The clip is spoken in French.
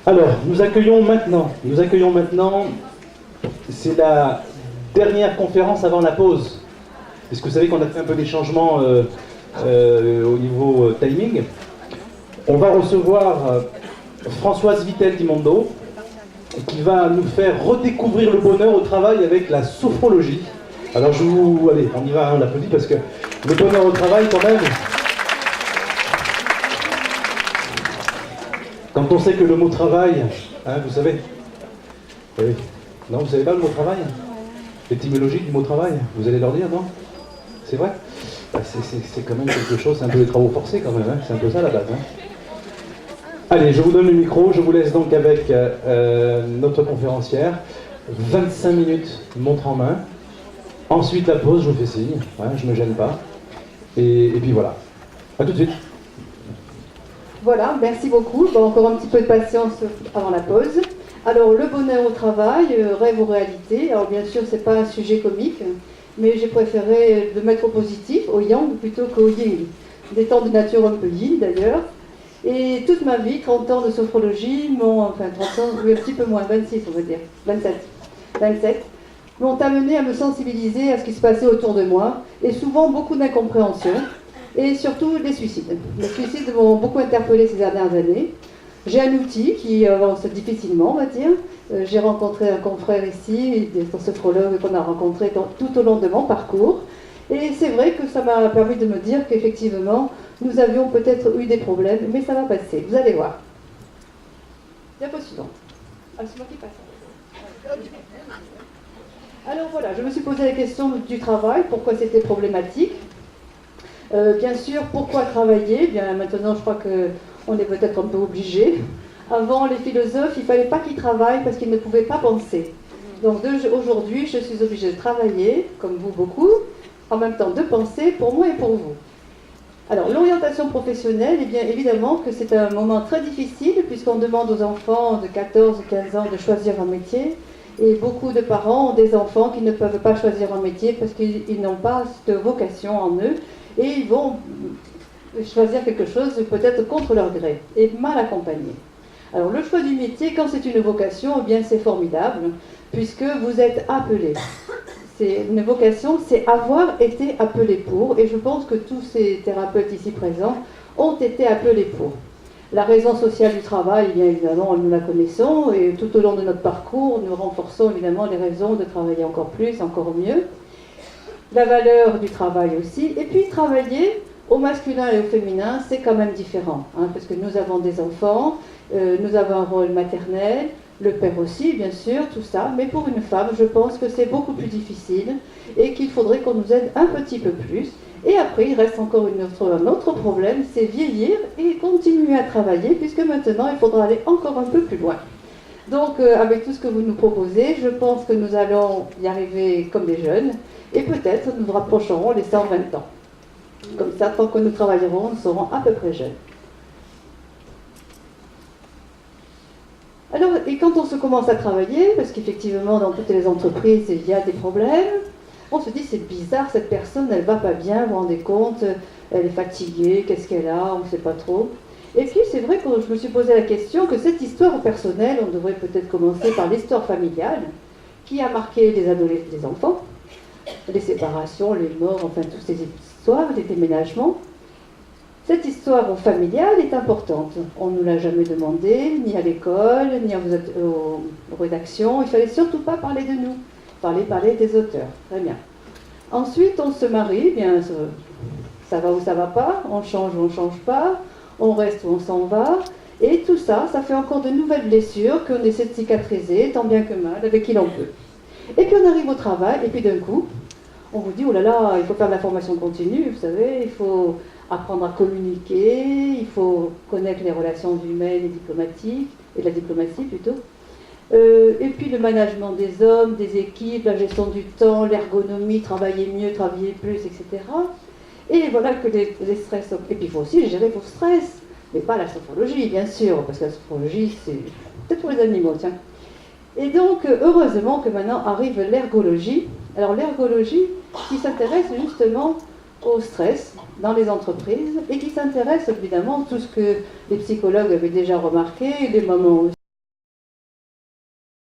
Alors, nous accueillons maintenant, c'est la dernière conférence avant la pause. Parce que vous savez qu'on a fait un peu des changements au niveau timing. On va recevoir Françoise Vittel Dimondo, qui va nous faire redécouvrir le bonheur au travail avec la sophrologie. Alors allez, on y va, on l'applaudit parce que le bonheur au travail quand même, quand on sait que le mot travail, hein, vous savez, oui. Non, vous savez pas le mot travail? L'étymologie du mot travail, vous allez leur dire, non? C'est vrai? C'est quand même quelque chose, c'est un peu des travaux forcés quand même, hein, c'est un peu ça la base. Hein. Allez, je vous donne le micro, je vous laisse donc avec notre conférencière. 25 minutes, montre en main. Ensuite la pause, je vous fais signe, hein, je ne me gêne pas. Et puis voilà. A tout de suite. Voilà, merci beaucoup. Bon, encore un petit peu de patience avant la pause. Alors, le bonheur au travail, rêve ou réalité. Alors, bien sûr, c'est pas un sujet comique, mais j'ai préféré le mettre au positif, au yang, plutôt qu'au yin. Des temps de nature un peu yin, d'ailleurs. Et toute ma vie, 30 ans de sophrologie, enfin 30 ans, oui, un petit peu moins, 26 on va dire, 27, m'ont amené à me sensibiliser à ce qui se passait autour de moi, et souvent beaucoup d'incompréhension, et surtout les suicides. Les suicides m'ont beaucoup interpellé ces dernières années. J'ai un outil qui avance difficilement, on va dire. J'ai rencontré un confrère ici, un sophrologue qu'on a rencontré tout au long de mon parcours. Et c'est vrai que ça m'a permis de me dire qu'effectivement, nous avions peut-être eu des problèmes, mais ça va passer. Vous allez voir. Diapo suivante. Ah, c'est moi qui passe. Alors voilà, je me suis posé la question du travail, pourquoi c'était problématique. Bien sûr, pourquoi travailler? Bien maintenant, je crois qu'on est peut-être un peu obligé. Avant, les philosophes, il ne fallait pas qu'ils travaillent parce qu'ils ne pouvaient pas penser. Donc aujourd'hui, je suis obligée de travailler, comme vous beaucoup, en même temps de penser pour moi et pour vous. Alors, l'orientation professionnelle, eh bien évidemment que c'est un moment très difficile puisqu'on demande aux enfants de 14-15 ans de choisir un métier. Et beaucoup de parents ont des enfants qui ne peuvent pas choisir un métier parce qu'ils n'ont pas cette vocation en eux. Et ils vont choisir quelque chose peut-être contre leur gré et mal accompagné. Alors le choix du métier, quand c'est une vocation, eh bien c'est formidable, puisque vous êtes appelé. C'est une vocation, c'est avoir été appelé pour, et je pense que tous ces thérapeutes ici présents ont été appelés pour. La raison sociale du travail, bien évidemment, nous la connaissons, et tout au long de notre parcours, nous renforçons évidemment les raisons de travailler encore plus, encore mieux. La valeur du travail aussi, et puis travailler au masculin et au féminin, c'est quand même différent, hein, parce que nous avons des enfants, nous avons un rôle maternel, le père aussi, bien sûr, tout ça, mais pour une femme, je pense que c'est beaucoup plus difficile et qu'il faudrait qu'on nous aide un petit peu plus. Et après, il reste encore un autre problème, c'est vieillir et continuer à travailler, puisque maintenant, il faudra aller encore un peu plus loin. Donc, avec tout ce que vous nous proposez, je pense que nous allons y arriver comme des jeunes, et peut-être nous nous rapprocherons les 120 ans. Comme ça, tant que nous travaillerons, nous serons à peu près jeunes. Alors, et quand on se commence à travailler, parce qu'effectivement, dans toutes les entreprises, il y a des problèmes, on se dit, c'est bizarre, cette personne, elle va pas bien, vous vous rendez compte, elle est fatiguée, qu'est-ce qu'elle a, on ne sait pas trop. Et puis, c'est vrai que je me suis posé la question que cette histoire personnelle, on devrait peut-être commencer par l'histoire familiale, qui a marqué les adolescents, les enfants, les séparations, les morts, enfin, toutes ces histoires, les déménagements. Cette histoire familiale est importante. On ne nous l'a jamais demandé, ni à l'école, ni aux rédactions. Il ne fallait surtout pas parler de nous. Il fallait parler des auteurs. Très bien. Ensuite, on se marie. Bien, ça va ou ça ne va pas. On change ou on ne change pas. On reste ou on s'en va. Et tout ça, ça fait encore de nouvelles blessures qu'on essaie de cicatriser, tant bien que mal, avec qui l'on peut. Et puis on arrive au travail, et puis d'un coup, on vous dit, oh là là, il faut faire de la formation continue, vous savez, il faut apprendre à communiquer, il faut connaître les relations humaines et diplomatiques, et de la diplomatie plutôt. Et puis le management des hommes, des équipes, la gestion du temps, l'ergonomie, travailler mieux, travailler plus, etc. Et voilà que les stress... Et puis il faut aussi gérer vos stress, mais pas la sophrologie, bien sûr, parce que la sophrologie, c'est peut-être pour les animaux, tiens. Et donc, heureusement que maintenant arrive l'ergologie. Alors l'ergologie qui s'intéresse justement au stress dans les entreprises et qui s'intéresse évidemment à tout ce que les psychologues avaient déjà remarqué, les mamans aussi.